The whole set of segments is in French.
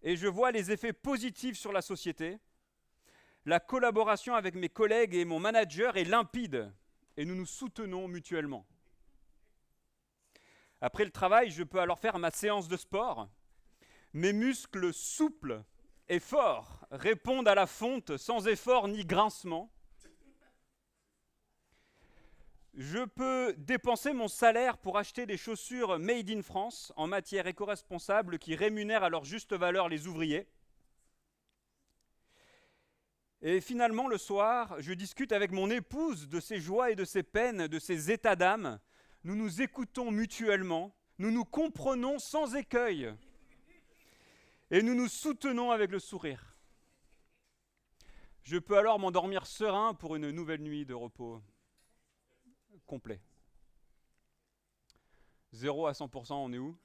et je vois les effets positifs sur la société. La collaboration avec mes collègues et mon manager est limpide et nous nous soutenons mutuellement. Après le travail, je peux alors faire ma séance de sport. Mes muscles souples et forts répondent à la fonte sans effort ni grincement. Je peux dépenser mon salaire pour acheter des chaussures made in France en matière éco-responsable qui rémunèrent à leur juste valeur les ouvriers. Et finalement, le soir, je discute avec mon épouse de ses joies et de ses peines, de ses états d'âme. Nous nous écoutons mutuellement, nous nous comprenons sans écueil et nous nous soutenons avec le sourire. Je peux alors m'endormir serein pour une nouvelle nuit de repos complet. 0 à 100%, on est où?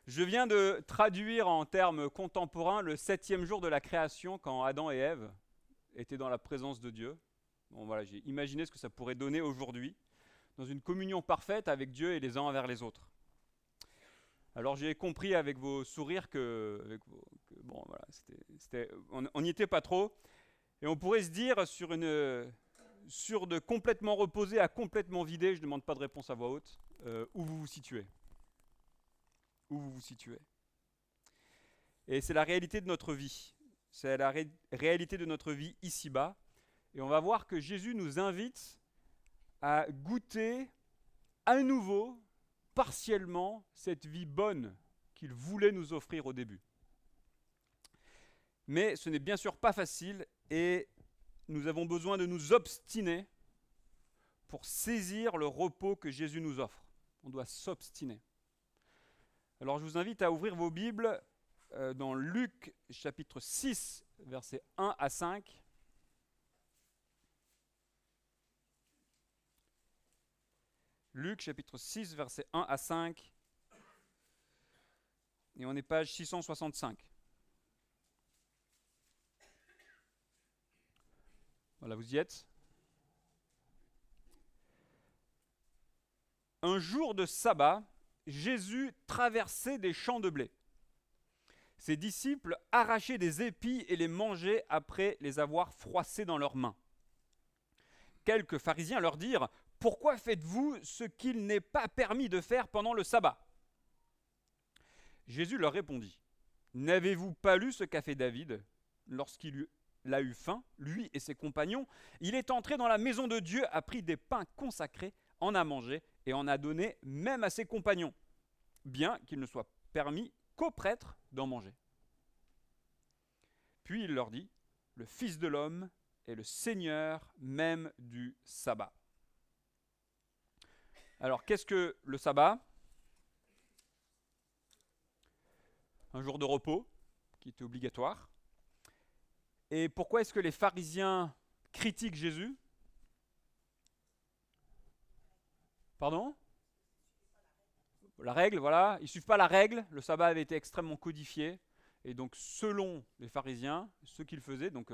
Je viens de traduire en termes contemporains le 7e jour de la création quand Adam et Ève étaient dans la présence de Dieu. Bon, voilà, j'ai imaginé ce que ça pourrait donner aujourd'hui dans une communion parfaite avec Dieu et les uns envers les autres. Alors j'ai compris avec vos sourires bon, voilà, on n'y était pas trop. Et on pourrait se dire sur de complètement reposé à complètement vidé, je ne demande pas de réponse à voix haute, où vous vous situez. Où vous vous situez. Et c'est la réalité de notre vie. C'est la réalité de notre vie ici-bas. Et on va voir que Jésus nous invite à goûter à nouveau, partiellement, cette vie bonne qu'il voulait nous offrir au début. Mais ce n'est bien sûr pas facile et nous avons besoin de nous obstiner pour saisir le repos que Jésus nous offre. On doit s'obstiner. Alors je vous invite à ouvrir vos Bibles dans Luc chapitre 6, versets 1 à 5. Luc chapitre 6, versets 1 à 5. Et on est page 665. Voilà, vous y êtes. Un jour de sabbat, Jésus traversait des champs de blé. Ses disciples arrachaient des épis et les mangeaient après les avoir froissés dans leurs mains. Quelques pharisiens leur dirent : « Pourquoi faites-vous ce qu'il n'est pas permis de faire pendant le sabbat ?» Jésus leur répondit : « N'avez-vous pas lu ce qu'a fait David lorsqu'il a eu faim, lui et ses compagnons? Il est entré dans la maison de Dieu, a pris des pains consacrés, en a mangé et en a donné même à ses compagnons, bien qu'il ne soit permis qu'aux prêtres d'en manger. Puis il leur dit : le Fils de l'homme est le Seigneur même du sabbat. Alors, qu'est-ce que le sabbat ? Un jour de repos qui était obligatoire. Et pourquoi est-ce que les pharisiens critiquent Jésus ? Pardon ? La règle, voilà. Ils ne suivent pas la règle. Le sabbat avait été extrêmement codifié. Et donc, selon les pharisiens, ce qu'ils faisaient, donc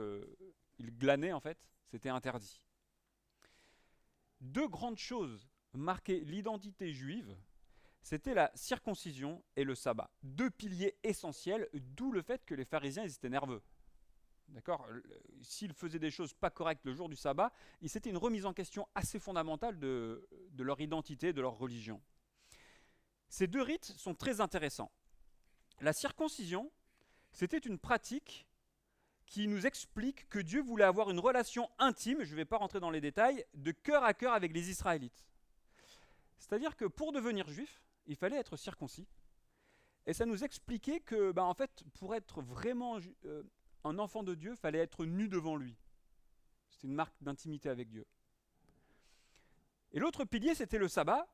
ils glanaient en fait, c'était interdit. Deux grandes choses marquaient l'identité juive, c'était la circoncision et le sabbat. Deux piliers essentiels, d'où le fait que les pharisiens ils étaient nerveux. D'accord ? S'ils faisaient des choses pas correctes le jour du sabbat, c'était une remise en question assez fondamentale de leur identité, de leur religion. Ces deux rites sont très intéressants. La circoncision, c'était une pratique qui nous explique que Dieu voulait avoir une relation intime, je ne vais pas rentrer dans les détails, de cœur à cœur avec les Israélites. C'est-à-dire que pour devenir juif, il fallait être circoncis. Et ça nous expliquait que, en fait, pour être vraiment un enfant de Dieu, il fallait être nu devant lui. C'était une marque d'intimité avec Dieu. Et l'autre pilier, c'était le sabbat.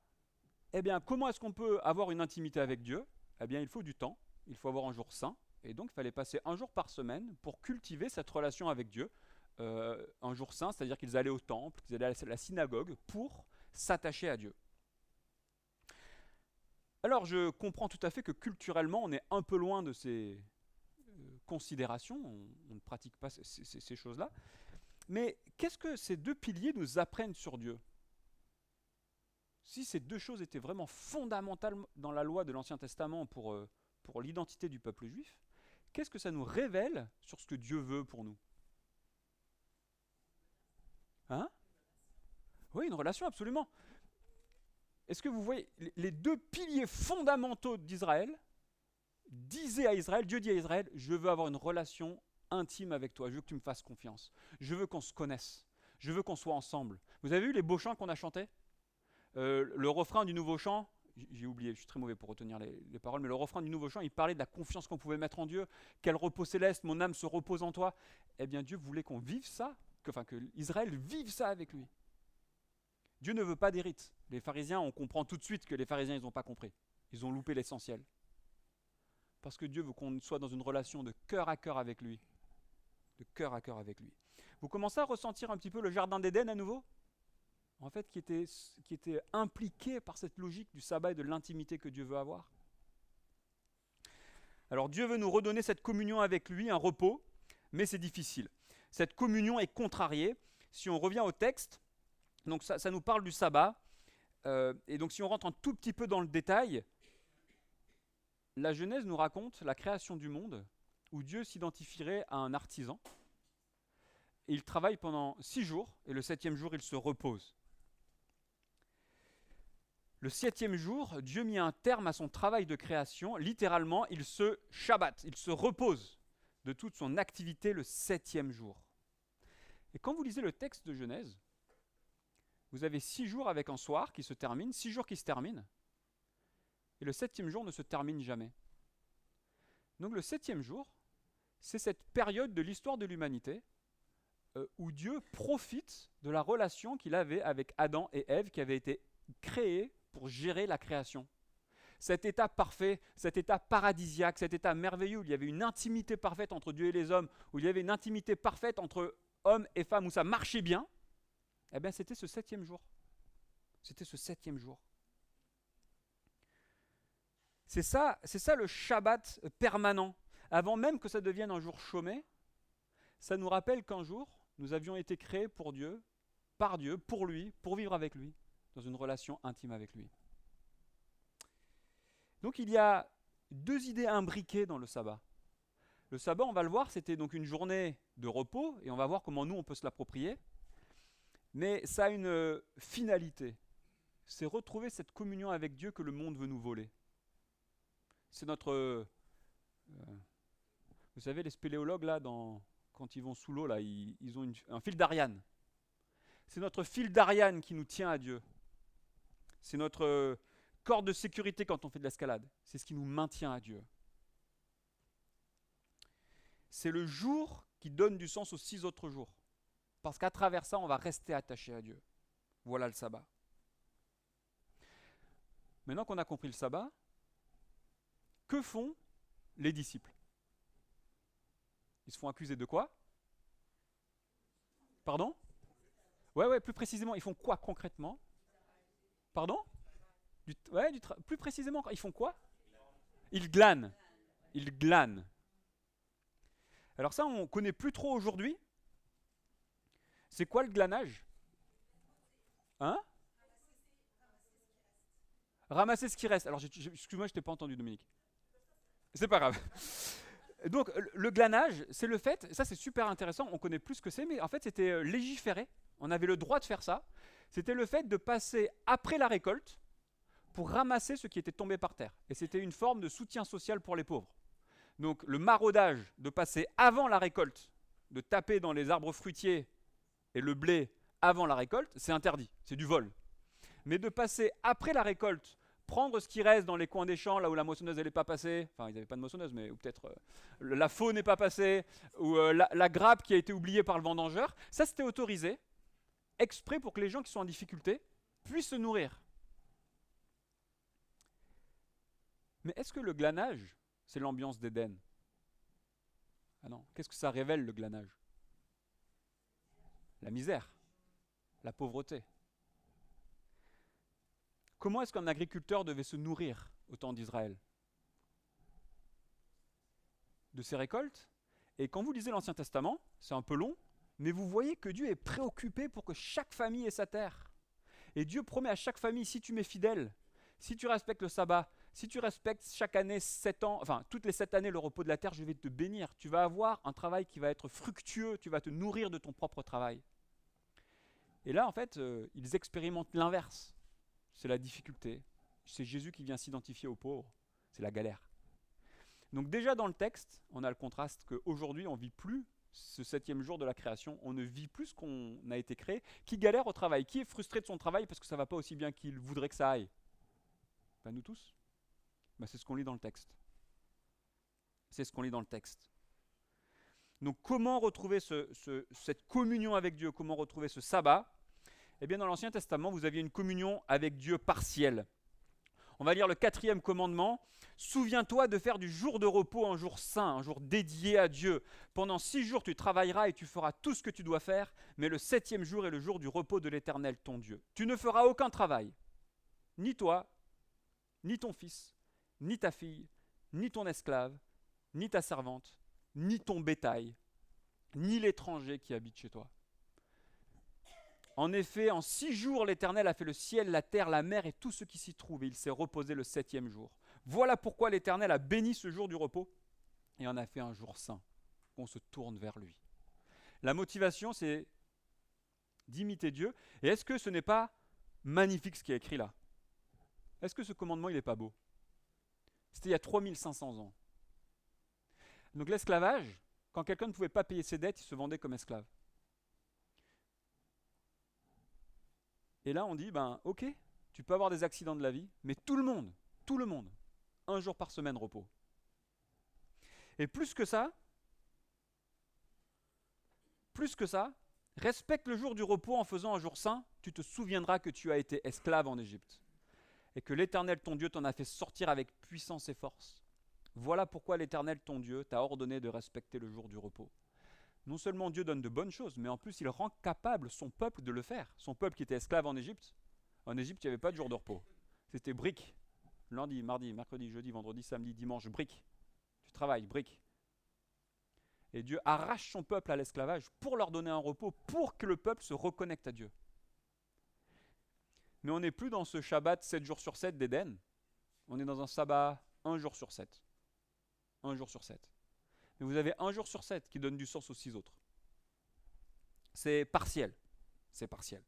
Eh bien, comment est-ce qu'on peut avoir une intimité avec Dieu ? Eh bien, il faut du temps, il faut avoir un jour saint. Et donc, il fallait passer un jour par semaine pour cultiver cette relation avec Dieu. Un jour saint, c'est-à-dire qu'ils allaient au temple, qu'ils allaient à la synagogue pour s'attacher à Dieu. Alors, je comprends tout à fait que culturellement, on est un peu loin de ces considérations, on ne pratique pas ces choses-là. Mais qu'est-ce que ces deux piliers nous apprennent sur Dieu ? Si ces deux choses étaient vraiment fondamentales dans la loi de l'Ancien Testament pour l'identité du peuple juif, qu'est-ce que ça nous révèle sur ce que Dieu veut pour nous? Hein? Oui, une relation, absolument. Est-ce que vous voyez, les deux piliers fondamentaux d'Israël disaient à Israël, Dieu dit à Israël, je veux avoir une relation intime avec toi, je veux que tu me fasses confiance, je veux qu'on se connaisse, je veux qu'on soit ensemble. Vous avez vu les beaux chants qu'on a chantés? Le refrain du nouveau chant, j'ai oublié, je suis très mauvais pour retenir les paroles, mais le refrain du nouveau chant, il parlait de la confiance qu'on pouvait mettre en Dieu, quel repos céleste, mon âme se repose en toi. Eh bien Dieu voulait qu'on vive ça, que Israël vive ça avec lui. Dieu ne veut pas des rites. Les pharisiens, on comprend tout de suite que les pharisiens, ils n'ont pas compris. Ils ont loupé l'essentiel. Parce que Dieu veut qu'on soit dans une relation de cœur à cœur avec lui. De cœur à cœur avec lui. Vous commencez à ressentir un petit peu le jardin d'Éden à nouveau? En fait, qui était impliqué par cette logique du sabbat et de l'intimité que Dieu veut avoir. Alors Dieu veut nous redonner cette communion avec lui, un repos, mais c'est difficile. Cette communion est contrariée. Si on revient au texte, donc ça nous parle du sabbat, et donc si on rentre un tout petit peu dans le détail, la Genèse nous raconte la création du monde, où Dieu s'identifierait à un artisan, et il travaille pendant 6 jours, et le 7e jour, il se repose. Le 7e jour, Dieu mit un terme à son travail de création, littéralement, il se shabbat, il se repose de toute son activité le 7e jour. Et quand vous lisez le texte de Genèse, vous avez 6 jours avec un soir qui se termine, 6 jours qui se terminent, et le 7e jour ne se termine jamais. Donc le 7e jour, c'est cette période de l'histoire de l'humanité où Dieu profite de la relation qu'il avait avec Adam et Ève qui avait été créée pour gérer la création. Cet état parfait, cet état paradisiaque, cet état merveilleux où il y avait une intimité parfaite entre Dieu et les hommes, où il y avait une intimité parfaite entre hommes et femmes, où ça marchait bien, eh bien c'était ce 7e jour. C'était ce 7e jour. C'est ça le Shabbat permanent. Avant même que ça devienne un jour chômé, ça nous rappelle qu'un jour, nous avions été créés pour Dieu, par Dieu, pour lui, pour vivre avec lui, dans une relation intime avec lui. Donc il y a 2 idées imbriquées dans le sabbat. Le sabbat, on va le voir, c'était donc une journée de repos, et on va voir comment nous, on peut se l'approprier. Mais ça a une finalité. C'est retrouver cette communion avec Dieu que le monde veut nous voler. C'est notre... vous savez, les spéléologues, là, quand ils vont sous l'eau, là, ils ont un fil d'Ariane. C'est notre fil d'Ariane qui nous tient à Dieu. C'est notre corde de sécurité quand on fait de l'escalade. C'est ce qui nous maintient à Dieu. C'est le jour qui donne du sens aux 6 autres jours. Parce qu'à travers ça, on va rester attaché à Dieu. Voilà le sabbat. Maintenant qu'on a compris le sabbat, que font les disciples? Ils se font accuser de quoi? Pardon? Ouais, plus précisément, ils font quoi concrètement? Pardon? Plus précisément, ils font quoi? Ils glanent. Ils glanent. Alors ça, on ne connaît plus trop aujourd'hui. C'est quoi le glanage? Hein? Ramasser ce qui reste. Alors, excuse-moi, je t'ai pas entendu, Dominique. C'est pas grave. Donc, le glanage, c'est le fait, ça c'est super intéressant, on connaît plus ce que c'est, mais en fait c'était légiféré, on avait le droit de faire ça. C'était le fait de passer après la récolte pour ramasser ce qui était tombé par terre. Et c'était une forme de soutien social pour les pauvres. Donc, le maraudage, de passer avant la récolte, de taper dans les arbres fruitiers et le blé avant la récolte, c'est interdit, c'est du vol. Mais de passer après la récolte, prendre ce qui reste dans les coins des champs, là où la moissonneuse n'est pas passée, enfin ils n'avaient pas de moissonneuse, mais ou peut-être la faux n'est pas passée, ou la grappe qui a été oubliée par le vendangeur, ça c'était autorisé, exprès pour que les gens qui sont en difficulté puissent se nourrir. Mais est-ce que le glanage, c'est l'ambiance d'Éden? Ah non, qu'est-ce que ça révèle le glanage? La misère, la pauvreté. Comment est-ce qu'un agriculteur devait se nourrir au temps d'Israël? De ses récoltes. Et quand vous lisez l'Ancien Testament, c'est un peu long, mais vous voyez que Dieu est préoccupé pour que chaque famille ait sa terre. Et Dieu promet à chaque famille, si tu m'es fidèle, si tu respectes le sabbat, si tu respectes chaque année 7 ans, enfin toutes les 7 années le repos de la terre, je vais te bénir. Tu vas avoir un travail qui va être fructueux, tu vas te nourrir de ton propre travail. Et là, en fait, ils expérimentent l'inverse. C'est la difficulté. C'est Jésus qui vient s'identifier aux pauvres. C'est la galère. Donc déjà dans le texte, on a le contraste qu'aujourd'hui, on ne vit plus ce 7e jour de la création. On ne vit plus ce qu'on a été créé. Qui galère au travail? Qui est frustré de son travail parce que ça ne va pas aussi bien qu'il voudrait que ça aille? Ben, nous tous. Ben, c'est ce qu'on lit dans le texte. C'est ce qu'on lit dans le texte. Donc comment retrouver cette communion avec Dieu? Comment retrouver ce sabbat? Eh bien dans l'Ancien Testament, vous aviez une communion avec Dieu partielle. On va lire le 4e commandement. Souviens-toi de faire du jour de repos un jour saint, un jour dédié à Dieu. Pendant 6 jours, tu travailleras et tu feras tout ce que tu dois faire, mais le 7e jour est le jour du repos de l'Éternel, ton Dieu. Tu ne feras aucun travail, ni toi, ni ton fils, ni ta fille, ni ton esclave, ni ta servante, ni ton bétail, ni l'étranger qui habite chez toi. En effet, en 6 jours, l'Éternel a fait le ciel, la terre, la mer et tout ce qui s'y trouve, et il s'est reposé le 7e jour. Voilà pourquoi l'Éternel a béni ce jour du repos et en a fait un jour saint. On se tourne vers lui. La motivation, c'est d'imiter Dieu. Et est-ce que ce n'est pas magnifique ce qui est écrit là? Est-ce que ce commandement, il n'est pas beau? C'était il y a 3500 ans. Donc l'esclavage, quand quelqu'un ne pouvait pas payer ses dettes, il se vendait comme esclave. Et là, on dit, ben ok, tu peux avoir des accidents de la vie, mais tout le monde, 1 jour par semaine repos. Et plus que ça, respecte le jour du repos en faisant un jour saint, tu te souviendras que tu as été esclave en Égypte et que l'Éternel ton Dieu t'en a fait sortir avec puissance et force. Voilà pourquoi l'Éternel ton Dieu t'a ordonné de respecter le jour du repos. Non seulement Dieu donne de bonnes choses, mais en plus il rend capable son peuple de le faire. Son peuple qui était esclave en Égypte, il n'y avait pas de jour de repos. C'était brique. Lundi, mardi, mercredi, jeudi, vendredi, samedi, dimanche, brique. Tu travailles, brique. Et Dieu arrache son peuple à l'esclavage pour leur donner un repos, pour que le peuple se reconnecte à Dieu. Mais on n'est plus dans ce Shabbat 7 jours sur 7 d'Éden. On est dans un sabbat 1 jour sur 7. 1 jour sur 7. Mais vous avez 1 jour sur 7 qui donne du sens aux 6 autres. C'est partiel. C'est partiel.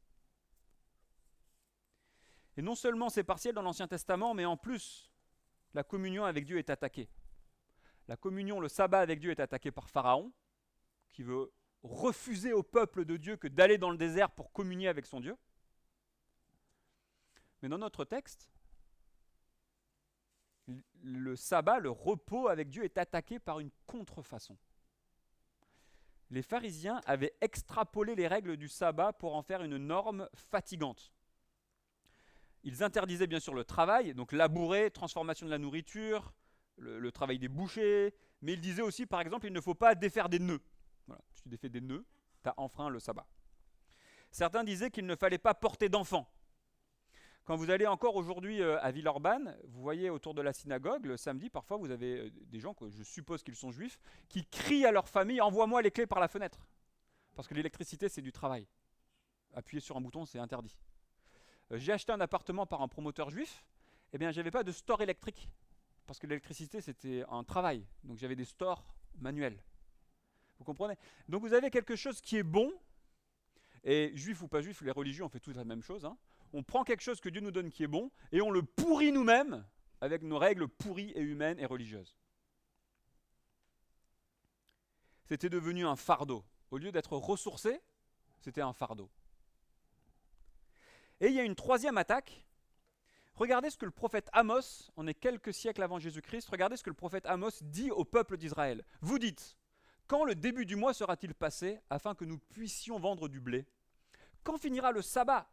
Et non seulement c'est partiel dans l'Ancien Testament, mais en plus, la communion avec Dieu est attaquée. La communion, le sabbat avec Dieu est attaqué par Pharaon, qui veut refuser au peuple de Dieu que d'aller dans le désert pour communier avec son Dieu. Mais dans notre texte, le sabbat, le repos avec Dieu est attaqué par une contrefaçon. Les pharisiens avaient extrapolé les règles du sabbat pour en faire une norme fatigante. Ils interdisaient bien sûr le travail, donc labourer, transformation de la nourriture, le travail des bouchers, mais ils disaient aussi, par exemple, il ne faut pas défaire des nœuds. Voilà, si tu défais des nœuds, tu as enfreint le sabbat. Certains disaient qu'il ne fallait pas porter d'enfants. Quand vous allez encore aujourd'hui à Villeurbanne, vous voyez autour de la synagogue, le samedi, parfois vous avez des gens, que je suppose qu'ils sont juifs, qui crient à leur famille « Envoie-moi les clés par la fenêtre ». Parce que l'électricité, c'est du travail. Appuyer sur un bouton, c'est interdit. J'ai acheté un appartement par un promoteur juif, eh bien, j'avais pas de store électrique. Parce que l'électricité, c'était un travail. Donc j'avais des stores manuels. Vous comprenez? Donc vous avez quelque chose qui est bon, et juif ou pas juif, les religieux, on fait tous la même chose, hein. On prend quelque chose que Dieu nous donne qui est bon, et on le pourrit nous-mêmes avec nos règles pourries et humaines et religieuses. C'était devenu un fardeau. Au lieu d'être ressourcé, c'était un fardeau. Et il y a une troisième attaque. Regardez ce que le prophète Amos, on est quelques siècles avant Jésus-Christ, regardez ce que le prophète Amos dit au peuple d'Israël. Vous dites, quand le début du mois sera-t-il passé afin que nous puissions vendre du blé? Quand finira le sabbat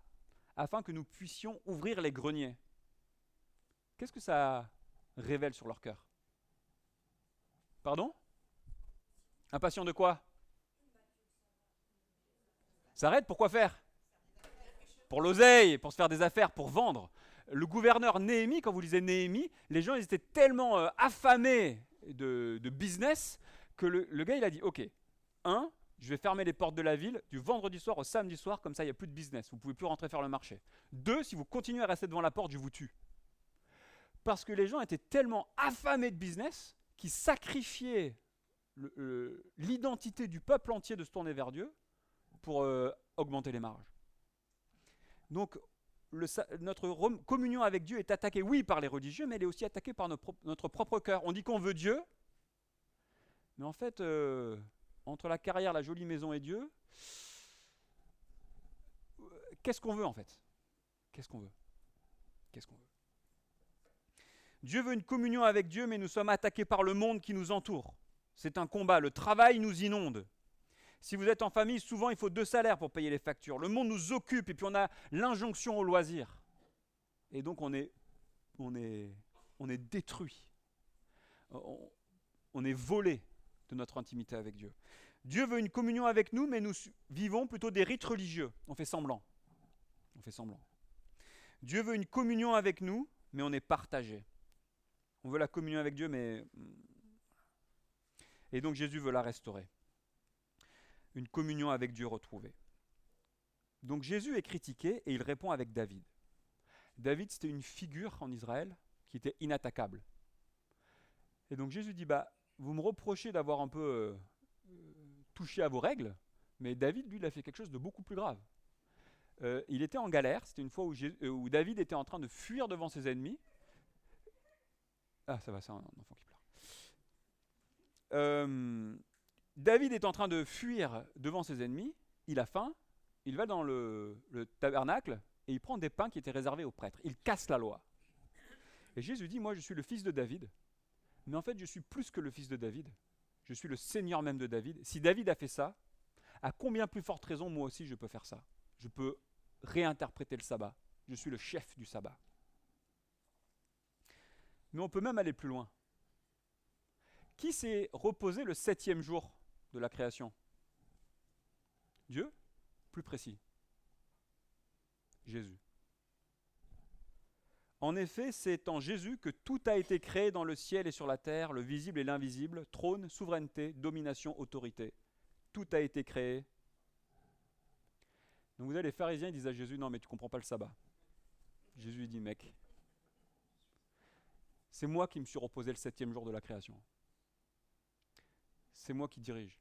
afin que nous puissions ouvrir les greniers? Qu'est-ce que ça révèle sur leur cœur? Pardon? Impatient de quoi? Ça arrête, pourquoi faire? Pour l'oseille, pour se faire des affaires, pour vendre. Le gouverneur Néhémie, quand vous lisez Néhémie, les gens ils étaient tellement affamés de business que le gars il a dit, ok, je vais fermer les portes de la ville du vendredi soir au samedi soir, comme ça il n'y a plus de business, vous ne pouvez plus rentrer faire le marché. 2, si vous continuez à rester devant la porte, je vous tue. Parce que les gens étaient tellement affamés de business qu'ils sacrifiaient l'identité du peuple entier de se tourner vers Dieu pour augmenter les marges. Donc notre communion avec Dieu est attaquée, oui, par les religieux, mais elle est aussi attaquée par notre propre cœur. On dit qu'on veut Dieu, mais en fait, entre la carrière, la jolie maison et Dieu, qu'est-ce qu'on veut en fait? Qu'est-ce qu'on veut? Qu'est-ce qu'on veut? Dieu veut une communion avec Dieu, mais nous sommes attaqués par le monde qui nous entoure. C'est un combat, le travail nous inonde. Si vous êtes en famille, souvent il faut 2 salaires pour payer les factures. Le monde nous occupe et puis on a l'injonction au loisir. Et donc on est détruit. On est volé de notre intimité avec Dieu. Dieu veut une communion avec nous, mais nous vivons plutôt des rites religieux. On fait semblant. On fait semblant. Dieu veut une communion avec nous, mais on est partagé. On veut la communion avec Dieu, mais... Et donc Jésus veut la restaurer. Une communion avec Dieu retrouvée. Donc Jésus est critiqué et il répond avec David. David, c'était une figure en Israël qui était inattaquable. Et donc Jésus dit, vous me reprochez d'avoir un peu touché à vos règles, mais David, lui, il a fait quelque chose de beaucoup plus grave. Il était en galère, c'était une fois où David était en train de fuir devant ses ennemis. Ah, ça va, c'est un enfant qui pleure. David est en train de fuir devant ses ennemis, il a faim, il va dans le tabernacle et il prend des pains qui étaient réservés aux prêtres. Il casse la loi. Et Jésus dit, moi je suis le fils de David, mais en fait je suis plus que le fils de David. Je suis le Seigneur même de David. Si David a fait ça, à combien plus forte raison moi aussi je peux faire ça? Je peux réinterpréter le sabbat. Je suis le chef du sabbat. Mais on peut même aller plus loin. Qui s'est reposé le 7e jour de la création? Dieu? Plus précis. Jésus. En effet, c'est en Jésus que tout a été créé dans le ciel et sur la terre, le visible et l'invisible, trône, souveraineté, domination, autorité. Tout a été créé. Donc vous avez les pharisiens, ils disent à Jésus, non mais tu comprends pas le sabbat. Jésus lui dit, mec, c'est moi qui me suis reposé le 7e jour de la création. C'est moi qui dirige.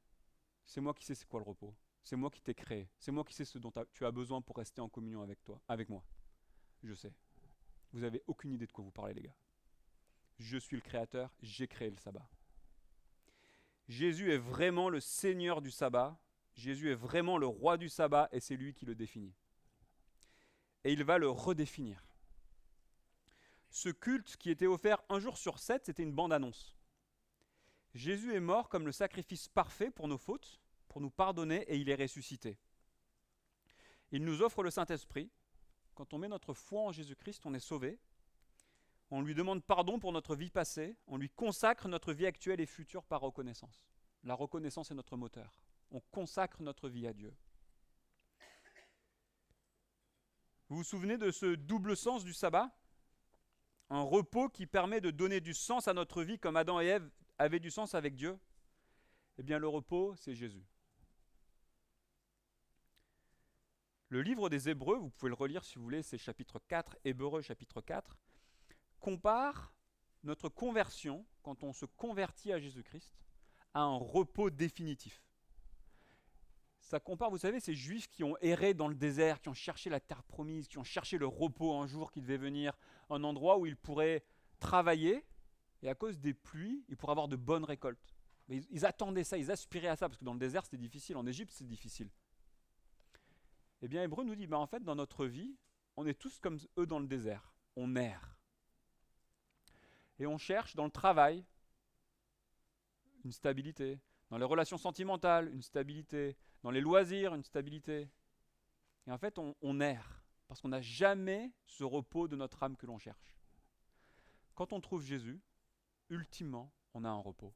C'est moi qui sais c'est quoi le repos. C'est moi qui t'ai créé. C'est moi qui sais ce dont tu as besoin pour rester en communion avec moi. Je sais. Vous n'avez aucune idée de quoi vous parlez, les gars. Je suis le créateur, j'ai créé le sabbat. Jésus est vraiment le Seigneur du sabbat. Jésus est vraiment le roi du sabbat et c'est lui qui le définit. Et il va le redéfinir. Ce culte qui était offert un jour sur 7, c'était une bande-annonce. Jésus est mort comme le sacrifice parfait pour nos fautes, pour nous pardonner, et il est ressuscité. Il nous offre le Saint-Esprit. Quand on met notre foi en Jésus-Christ, on est sauvé. On lui demande pardon pour notre vie passée. On lui consacre notre vie actuelle et future par reconnaissance. La reconnaissance est notre moteur. On consacre notre vie à Dieu. Vous vous souvenez de ce double sens du sabbat? Un repos qui permet de donner du sens à notre vie comme Adam et Ève avaient du sens avec Dieu. Eh bien, le repos, c'est Jésus. Le livre des Hébreux, vous pouvez le relire si vous voulez, c'est chapitre 4, Hébreux chapitre 4, compare notre conversion, quand on se convertit à Jésus-Christ, à un repos définitif. Ça compare, vous savez, ces juifs qui ont erré dans le désert, qui ont cherché la terre promise, qui ont cherché le repos un jour qui devait venir, un endroit où ils pourraient travailler, et à cause des pluies, ils pourraient avoir de bonnes récoltes. Mais ils attendaient ça, ils aspiraient à ça, parce que dans le désert c'était difficile, en Égypte c'est difficile. Eh bien, Hébreux nous dit, en fait, dans notre vie, on est tous comme eux dans le désert. On erre. Et on cherche dans le travail une stabilité, dans les relations sentimentales une stabilité, dans les loisirs une stabilité. Et en fait, on erre, parce qu'on n'a jamais ce repos de notre âme que l'on cherche. Quand on trouve Jésus, ultimement, on a un repos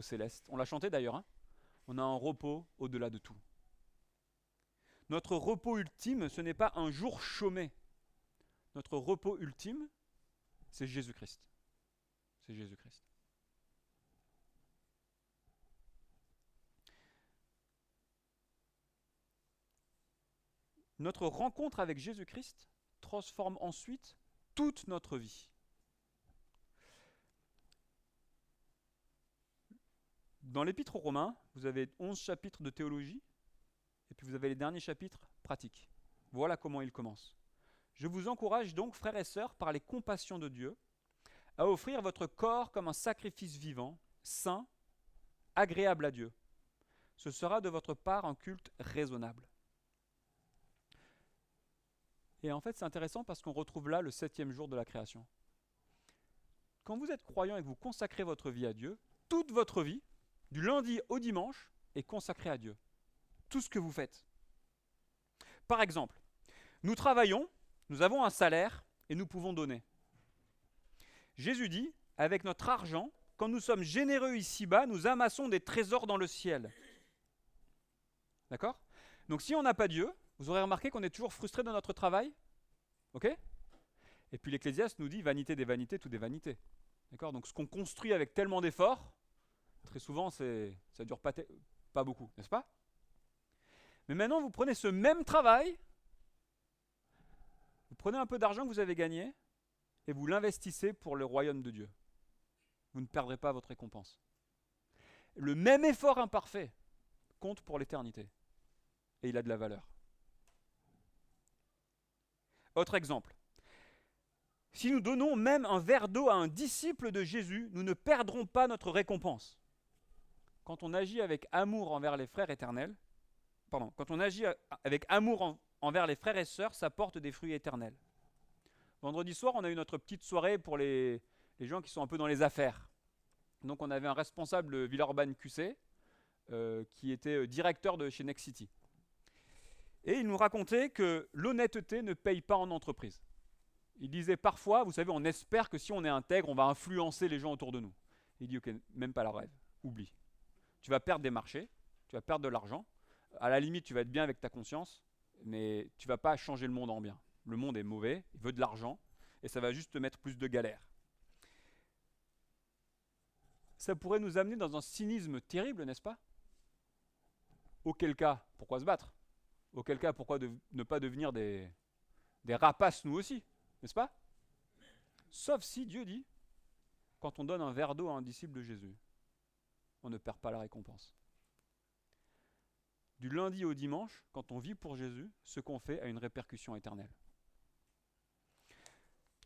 céleste. On l'a chanté d'ailleurs, hein. On a un repos au-delà de tout. Notre repos ultime, ce n'est pas un jour chômé. Notre repos ultime, c'est Jésus-Christ. C'est Jésus-Christ. Notre rencontre avec Jésus-Christ transforme ensuite toute notre vie. Dans l'Épître aux Romains, vous avez 11 chapitres de théologie, et puis vous avez les derniers chapitres pratiques. Voilà comment il commence. Je vous encourage donc, frères et sœurs, par les compassions de Dieu, à offrir votre corps comme un sacrifice vivant, saint, agréable à Dieu. Ce sera de votre part un culte raisonnable. Et en fait, c'est intéressant parce qu'on retrouve là le 7e jour de la création. Quand vous êtes croyant et que vous consacrez votre vie à Dieu, toute votre vie, du lundi au dimanche, est consacrée à Dieu. Tout ce que vous faites. Par exemple, nous travaillons, nous avons un salaire et nous pouvons donner. Jésus dit, avec notre argent, quand nous sommes généreux ici-bas, nous amassons des trésors dans le ciel. D'accord ? Donc si on n'a pas Dieu, vous aurez remarqué qu'on est toujours frustré dans notre travail. Ok ? Et puis l'Ecclésiaste nous dit, vanité des vanités, tout des vanités. D'accord ? Donc ce qu'on construit avec tellement d'efforts, très souvent ça ne dure pas beaucoup, n'est-ce pas ? Mais maintenant vous prenez ce même travail, vous prenez un peu d'argent que vous avez gagné, et vous l'investissez pour le royaume de Dieu. Vous ne perdrez pas votre récompense. Le même effort imparfait compte pour l'éternité. Et il a de la valeur. Autre exemple. Si nous donnons même un verre d'eau à un disciple de Jésus, nous ne perdrons pas notre récompense. Quand on agit avec amour envers les frères éternels, quand on agit avec amour envers les frères et sœurs, ça porte des fruits éternels. Vendredi soir, on a eu notre petite soirée pour les gens qui sont un peu dans les affaires. Donc on avait un responsable de Villeurbanne QC qui était directeur de chez Next City. Et il nous racontait que l'honnêteté ne paye pas en entreprise. Il disait parfois, vous savez, on espère que si on est intègre, on va influencer les gens autour de nous. Il dit, ok, même pas la rêve, oublie. Tu vas perdre des marchés, tu vas perdre de l'argent. À la limite, tu vas être bien avec ta conscience, mais tu ne vas pas changer le monde en bien. Le monde est mauvais, il veut de l'argent, et ça va juste te mettre plus de galères. Ça pourrait nous amener dans un cynisme terrible, n'est-ce pas ? Auquel cas, pourquoi se battre ? Auquel cas, pourquoi ne pas devenir des rapaces nous aussi, n'est-ce pas ? Sauf si Dieu dit, quand on donne un verre d'eau à un disciple de Jésus, on ne perd pas la récompense. Du lundi au dimanche, quand on vit pour Jésus, ce qu'on fait a une répercussion éternelle.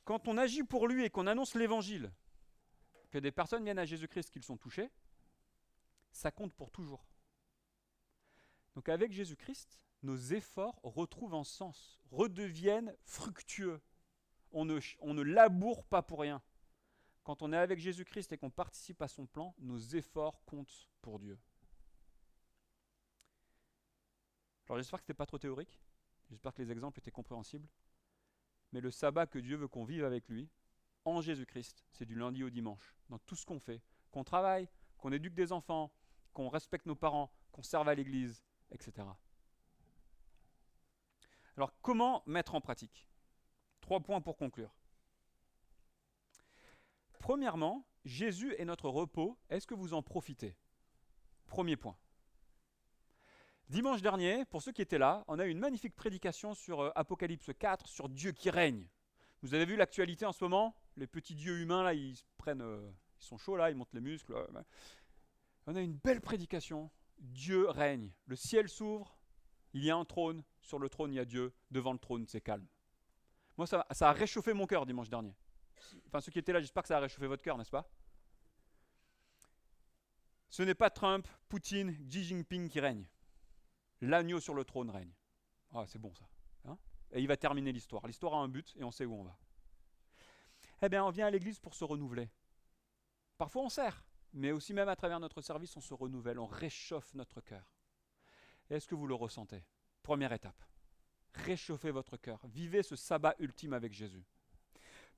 Quand on agit pour lui et qu'on annonce l'évangile, que des personnes viennent à Jésus-Christ qu'ils sont touchés, ça compte pour toujours. Donc avec Jésus-Christ, nos efforts retrouvent un sens, redeviennent fructueux. On ne laboure pas pour rien. Quand on est avec Jésus-Christ et qu'on participe à son plan, nos efforts comptent pour Dieu. Alors j'espère que ce n'était pas trop théorique, j'espère que les exemples étaient compréhensibles, mais le sabbat que Dieu veut qu'on vive avec lui, en Jésus-Christ, c'est du lundi au dimanche, dans tout ce qu'on fait, qu'on travaille, qu'on éduque des enfants, qu'on respecte nos parents, qu'on serve à l'église, etc. Alors comment mettre en pratique ? 3 points pour conclure. Premièrement, Jésus est notre repos, est-ce que vous en profitez ? Premier point. Dimanche dernier, pour ceux qui étaient là, on a eu une magnifique prédication sur Apocalypse 4, sur Dieu qui règne. Vous avez vu l'actualité en ce moment ? Les petits dieux humains, là, ils sont chauds, là, ils montent les muscles. On a une belle prédication. Dieu règne. Le ciel s'ouvre, il y a un trône. Sur le trône, il y a Dieu. Devant le trône, c'est calme. Moi, ça a réchauffé mon cœur dimanche dernier. Enfin, ceux qui étaient là, j'espère que ça a réchauffé votre cœur, n'est-ce pas ? Ce n'est pas Trump, Poutine, Xi Jinping qui règne. L'agneau sur le trône règne. Ah, c'est bon ça. Hein ? Et il va terminer l'histoire. L'histoire a un but et on sait où on va. Eh bien, on vient à l'église pour se renouveler. Parfois on sert, mais aussi même à travers notre service, on se renouvelle, on réchauffe notre cœur. Est-ce que vous le ressentez ? Première étape. Réchauffez votre cœur. Vivez ce sabbat ultime avec Jésus.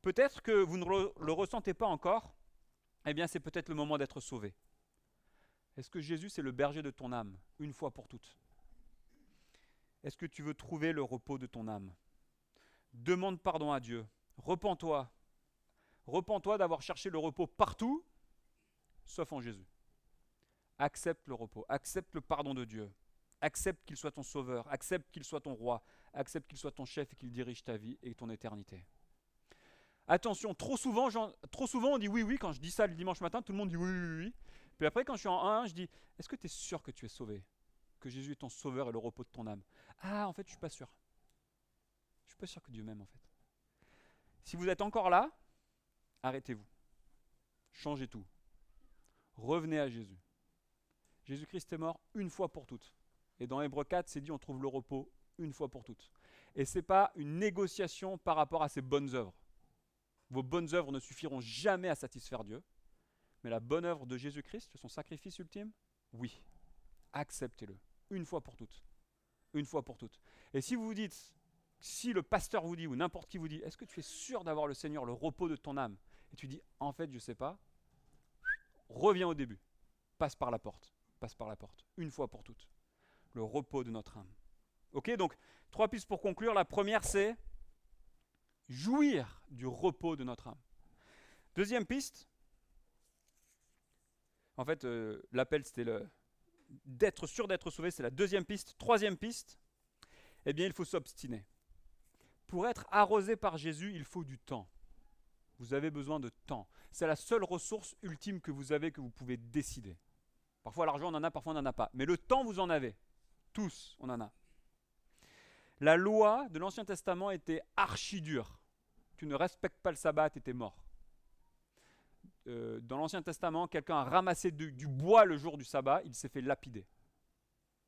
Peut-être que vous ne le ressentez pas encore. Eh bien, c'est peut-être le moment d'être sauvé. Est-ce que Jésus, c'est le berger de ton âme, une fois pour toutes ? Est-ce que tu veux trouver le repos de ton âme ? Demande pardon à Dieu. Repens-toi. Repens-toi d'avoir cherché le repos partout, sauf en Jésus. Accepte le repos. Accepte le pardon de Dieu. Accepte qu'il soit ton sauveur. Accepte qu'il soit ton roi. accepte qu'il soit ton chef et qu'il dirige ta vie et ton éternité. Attention, trop souvent on dit oui, oui, quand je dis ça le dimanche matin, tout le monde dit oui, oui, oui. Puis après, quand je suis en 1, je dis, est-ce que tu es sûr que tu es sauvé? Que Jésus est ton sauveur et le repos de ton âme? Ah, en fait, je suis pas sûr. Je suis pas sûr que Dieu m'aime, en fait. Si vous êtes encore là, arrêtez-vous. Changez tout. Revenez à Jésus. Jésus-Christ est mort une fois pour toutes. Et dans Hébreux 4, c'est dit, on trouve le repos une fois pour toutes. Et ce n'est pas une négociation par rapport à ses bonnes œuvres. Vos bonnes œuvres ne suffiront jamais à satisfaire Dieu. Mais la bonne œuvre de Jésus-Christ, son sacrifice ultime, oui. Acceptez-le. Une fois pour toutes. Une fois pour toutes. Et si vous vous dites, si le pasteur vous dit, ou n'importe qui vous dit, est-ce que tu es sûr d'avoir le Seigneur, le repos de ton âme? Et tu dis, en fait, je ne sais pas. Reviens au début. Passe par la porte. Passe par la porte. Une fois pour toutes. Le repos de notre âme. Ok, donc 3 pistes pour conclure. La première, c'est jouir du repos de notre âme. Deuxième piste, en fait, l'appel, c'était d'être sûr d'être sauvé, c'est la deuxième piste. Troisième piste, eh bien, il faut s'obstiner. Pour être arrosé par Jésus, il faut du temps. Vous avez besoin de temps. C'est la seule ressource ultime que vous avez, que vous pouvez décider. Parfois, l'argent, on en a, parfois, on n'en a pas. Mais le temps, vous en avez. Tous, on en a. La loi de l'Ancien Testament était archi dure. Tu ne respectes pas le sabbat, tu étais mort. Dans l'Ancien Testament, quelqu'un a ramassé du bois le jour du sabbat, il s'est fait lapider.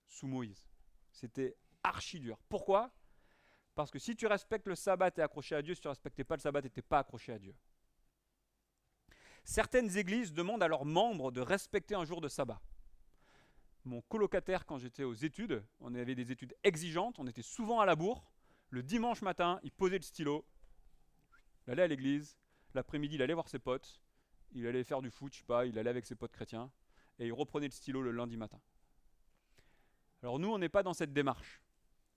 Sous Moïse. C'était archi dur. Pourquoi? Parce que si tu respectes le sabbat, tu es accroché à Dieu. Si tu ne respectais pas le sabbat, tu n'étais pas accroché à Dieu. Certaines églises demandent à leurs membres de respecter un jour de sabbat. Mon colocataire, quand j'étais aux études, on avait des études exigeantes, on était souvent à la bourre. Le dimanche matin, il posait le stylo, il allait à l'église, l'après-midi, il allait voir ses potes, il allait faire du foot, je sais pas, il allait avec ses potes chrétiens, et il reprenait le stylo le lundi matin. Alors nous, on n'est pas dans cette démarche,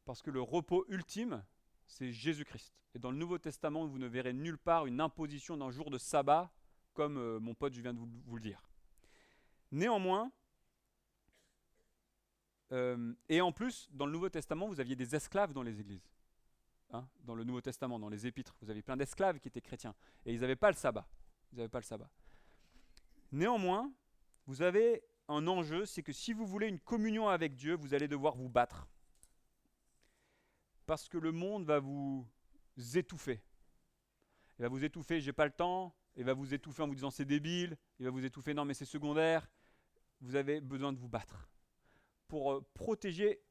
parce que le repos ultime, c'est Jésus-Christ. Et dans le Nouveau Testament, vous ne verrez nulle part une imposition d'un jour de sabbat, comme mon pote, je viens de vous le dire. Néanmoins, et en plus, dans le Nouveau Testament, vous aviez des esclaves dans les églises. Hein, dans le Nouveau Testament, dans les épîtres, vous avez plein d'esclaves qui étaient chrétiens. Et ils n'avaient pas le sabbat. Ils n'avaient pas le sabbat. Néanmoins, vous avez un enjeu, c'est que si vous voulez une communion avec Dieu, vous allez devoir vous battre. Parce que le monde va vous étouffer. Il va vous étouffer, j'ai pas le temps. Il va vous étouffer en vous disant c'est débile. Il va vous étouffer, non mais c'est secondaire. Vous avez besoin de vous battre. Pour protéger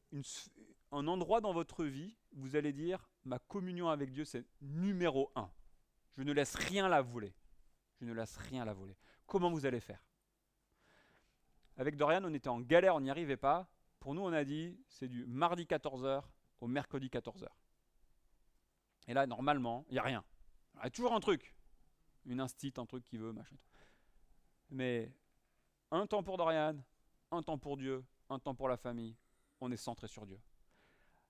un endroit dans votre vie, vous allez dire, ma communion avec Dieu, c'est numéro 1. Je ne laisse rien la voler. Je ne laisse rien la voler. Comment vous allez faire? Avec Dorian, on était en galère, on n'y arrivait pas. Pour nous, on a dit, c'est du mardi 14h au mercredi 14h. Et là, normalement, il n'y a rien. Il y a toujours un truc. Une instite, un truc qui veut, machin. Mais un temps pour Dorian, un temps pour Dieu, un temps pour la famille. On est centré sur Dieu.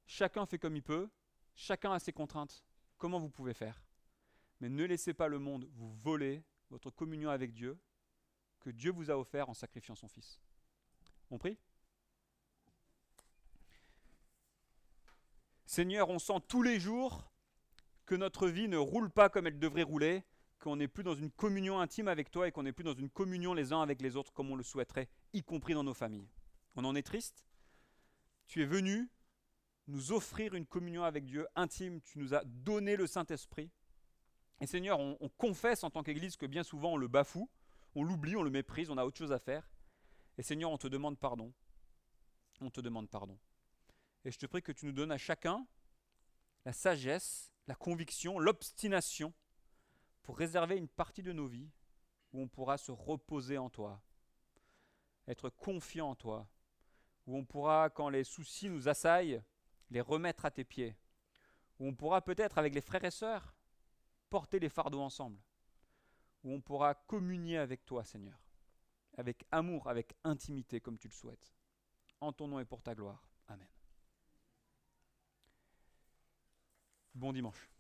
Chacun fait comme il peut. Chacun a ses contraintes. Comment vous pouvez faire? Mais ne laissez pas le monde vous voler votre communion avec Dieu que Dieu vous a offert en sacrifiant son Fils. On prie? Seigneur, on sent tous les jours que notre vie ne roule pas comme elle devrait rouler, qu'on n'est plus dans une communion intime avec toi et qu'on n'est plus dans une communion les uns avec les autres comme on le souhaiterait, y compris dans nos familles. On en est triste. Tu es venu nous offrir une communion avec Dieu intime. Tu nous as donné le Saint-Esprit. Et Seigneur, on confesse en tant qu'Église que bien souvent on le bafoue, on l'oublie, on le méprise, on a autre chose à faire. Et Seigneur, on te demande pardon. On te demande pardon. Et je te prie que tu nous donnes à chacun la sagesse, la conviction, l'obstination pour réserver une partie de nos vies où on pourra se reposer en toi, être confiant en toi, où on pourra, quand les soucis nous assaillent, les remettre à tes pieds, où on pourra peut-être, avec les frères et sœurs, porter les fardeaux ensemble, où on pourra communier avec toi, Seigneur, avec amour, avec intimité, comme tu le souhaites. En ton nom et pour ta gloire. Amen. Bon dimanche.